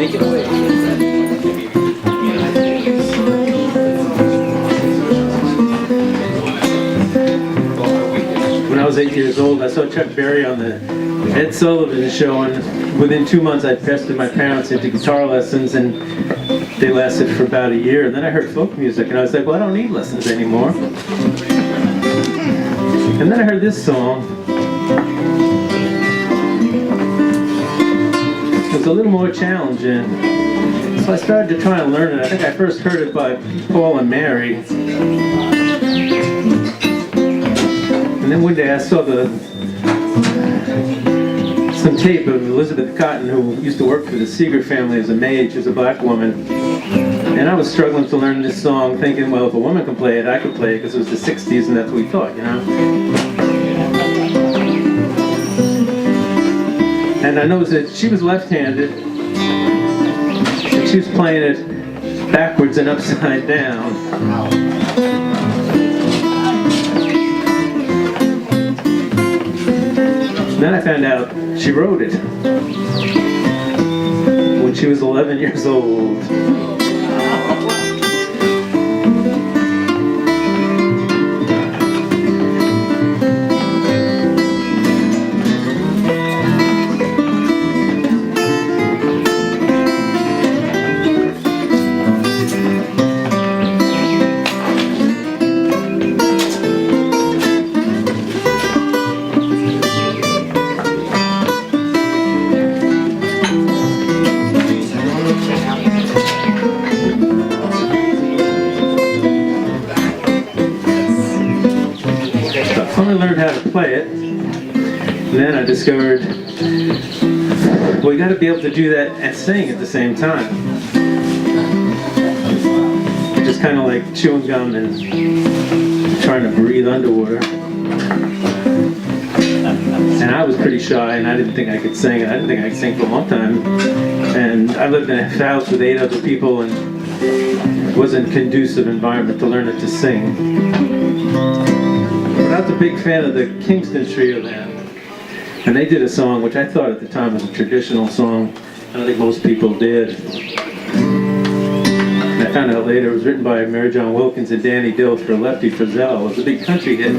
Take it away. When I was 8 years old, I saw Chuck Berry on the Ed Sullivan show, and within 2 months I pestered my parents into guitar lessons, and they lasted for about a year. And then I heard folk music, and I was like, well, I don't need lessons anymore. And then I heard this song. It was a little more challenging. So I started to try and learn it. I think I first heard it by Paul and Mary. And then one day I saw some tape of Elizabeth Cotton, who used to work for the Seeger family as a maid. She was a black woman. And I was struggling to learn this song, thinking, well, if a woman can play it, I could play it, because it was the 60s and that's what we thought, you know? And I noticed that she was left-handed, and she was playing it backwards and upside down. Then I found out she wrote it when she was 11 years old. I learned how to play it, and then I discovered, well, you got to be able to do that and sing at the same time. It's just kind of like chewing gum and trying to breathe underwater. And I was pretty shy, and I didn't think I could sing, and I didn't think I could sing for a long time. And I lived in a house with 8 other people, and it wasn't a conducive environment to learn it to sing. But I was a big fan of the Kingston Trio band, and they did a song which I thought at the time was a traditional song, and I think most people did. And I found out later it was written by Mary John Wilkins and Danny Dills for Lefty Frizzell. It was a big country hit.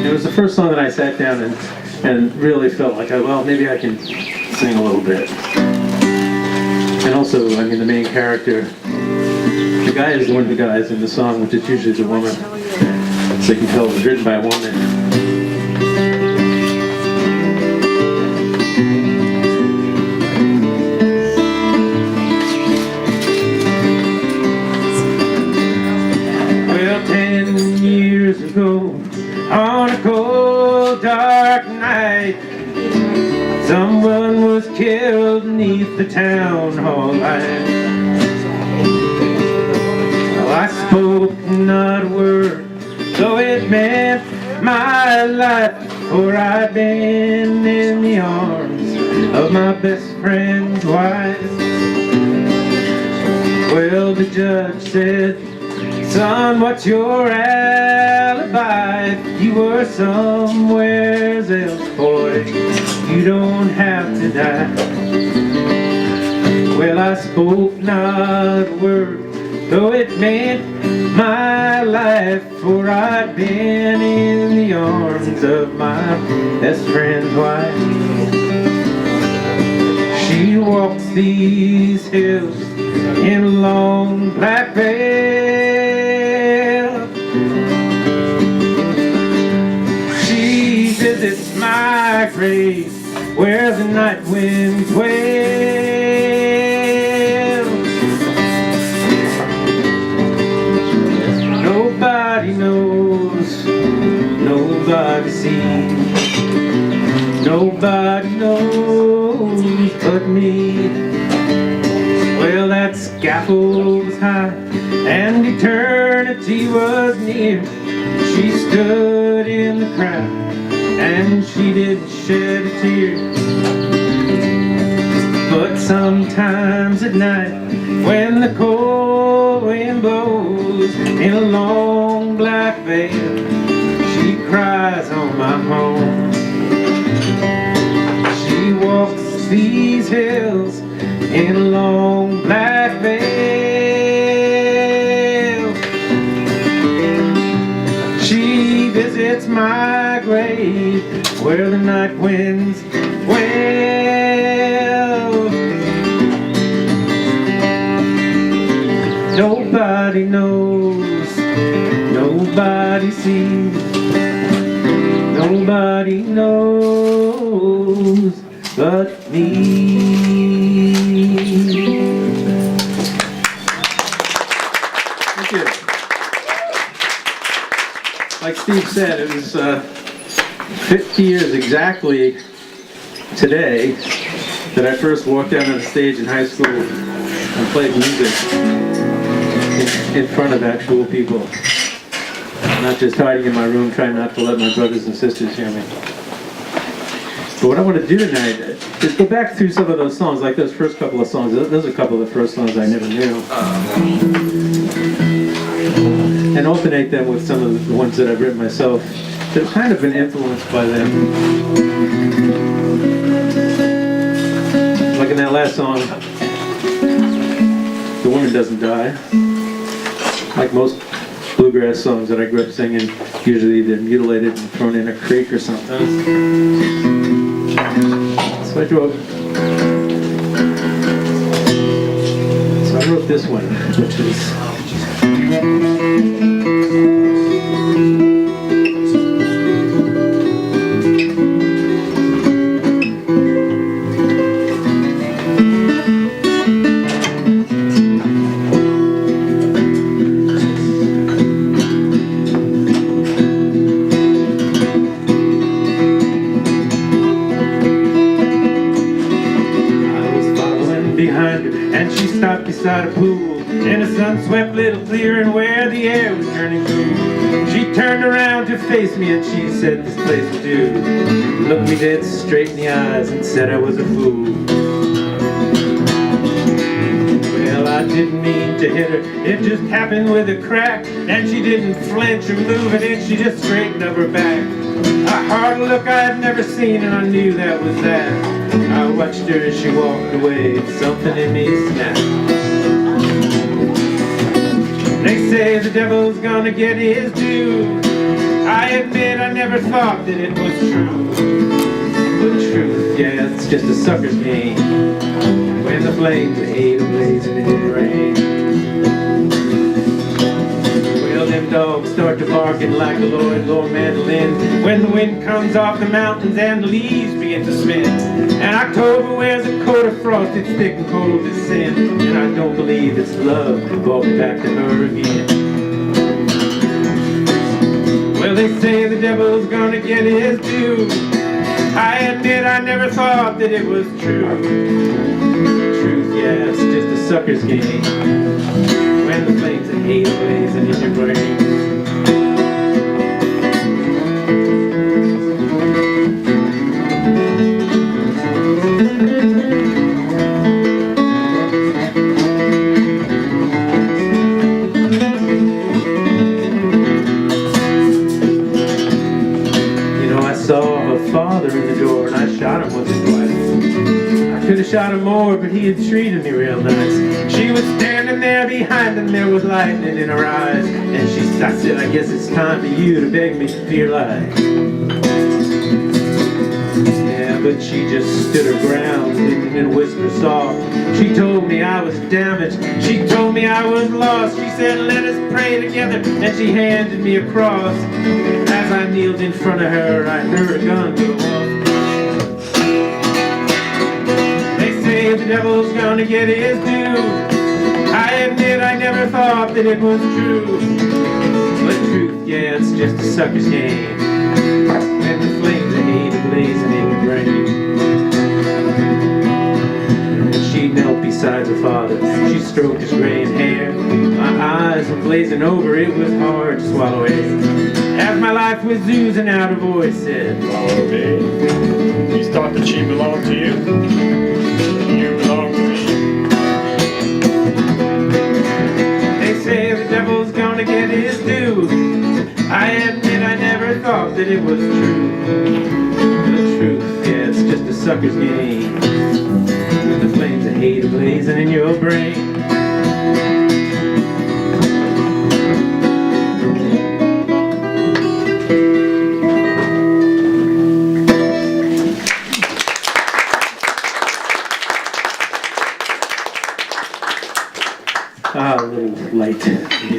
It was the first song that I sat down and really felt like, well, maybe I can sing a little bit. And also, I mean, the main character, the guy is one of the guys in the song, which is usually the woman. So you can tell it was written by a woman. Well, 10 years ago, on a cold, dark night, someone was killed beneath the town hall light. Well, I spoke not a word, though it meant my life, for I'd been in the arms of my best friend's wife. Well, the judge said, son, what's your alibi? If you were somewhere else, boy, you don't have to die. Well, I spoke not a word, though it meant my life, for I'd been in the arms of my best friend's wife. She walks these hills in a long black veil. She visits my grave where the night winds wail. Nobody knows, nobody sees, nobody knows but me. Well, that scaffold was high and eternity was near. She stood in the crowd and she didn't shed a tear. But sometimes at night, when the cold wind blows in a long black veil, she cries on my home. She walks these hills in a long black veil. She visits my grave where the night winds wail. Nobody knows, nobody sees, nobody knows but me. Thank you. Like Steve said, it was 50 years exactly today that I first walked out on a stage in high school and played music in front of actual people. Not just hiding in my room trying not to let my brothers and sisters hear me. But what I want to do tonight is go back through some of those songs, like those first couple of songs. Those are a couple of the first songs I never knew. And alternate them with some of the ones that I've written myself that have kind of been influenced by them. Like in that last song, The Woman Doesn't Die. Like most bluegrass songs that I grew up singing, usually they're mutilated and thrown in a creek or something. So I wrote this one, which is and she stopped beside a pool in a sun-swept little clearing where the air was turning cool. She turned around to face me and she said, "This place will do." Looked me dead straight in the eyes and said I was a fool. Well, I didn't mean to hit her, it just happened with a crack, and she didn't flinch or move, and then she just straightened up her back. A hard look I had never seen, and I knew that was that. I watched her as she walked away, and something in me snapped. They say the devil's gonna get his due. I admit I never thought that it was true. But truth, yeah, it's just a sucker's game when the flames of hate are blazing in the rain. Well, them dogs start to barking like a Lord mandolin when the wind comes off the mountains and the leaves begin to spin. And October wears a coat of frost, it's thick and cold as sin. And I don't believe it's love that brought me back to her again. Well, they say the devil's gonna get his due. I admit I never thought that it was true. Truth, yeah, it's just a sucker's game when the flames of hate are blazing in your brain. Saw her father in the door and I shot him once or twice. I could have shot him more, but he had treated me real nice. She was standing there behind him, there was lightning in her eyes. And I said, I guess it's time for you to beg me for your life. Yeah, but she just stood her ground and whispered soft. She told me I was damaged, she told me I was lost. She said, let us pray together, and she handed me a cross. As I kneeled in front of her, I heard a gun go off. They say the devil's gonna get his due. I admit I never thought that it was true. But truth, yeah, it's just a sucker's game when the flames of hate are blazing in your brain. And she knelt beside her father, she stroked his graying hair. My eyes were glazing over, it was hard to swallow air. As my life was oozing out, a voice said, "Follow me." You thought that she belonged to you. You belong to me. They say the devil's gonna get his due. I admit I never thought that it was true. The truth, yeah, it's just a sucker's game when the flames of hate hate blazing in your brain. A little light.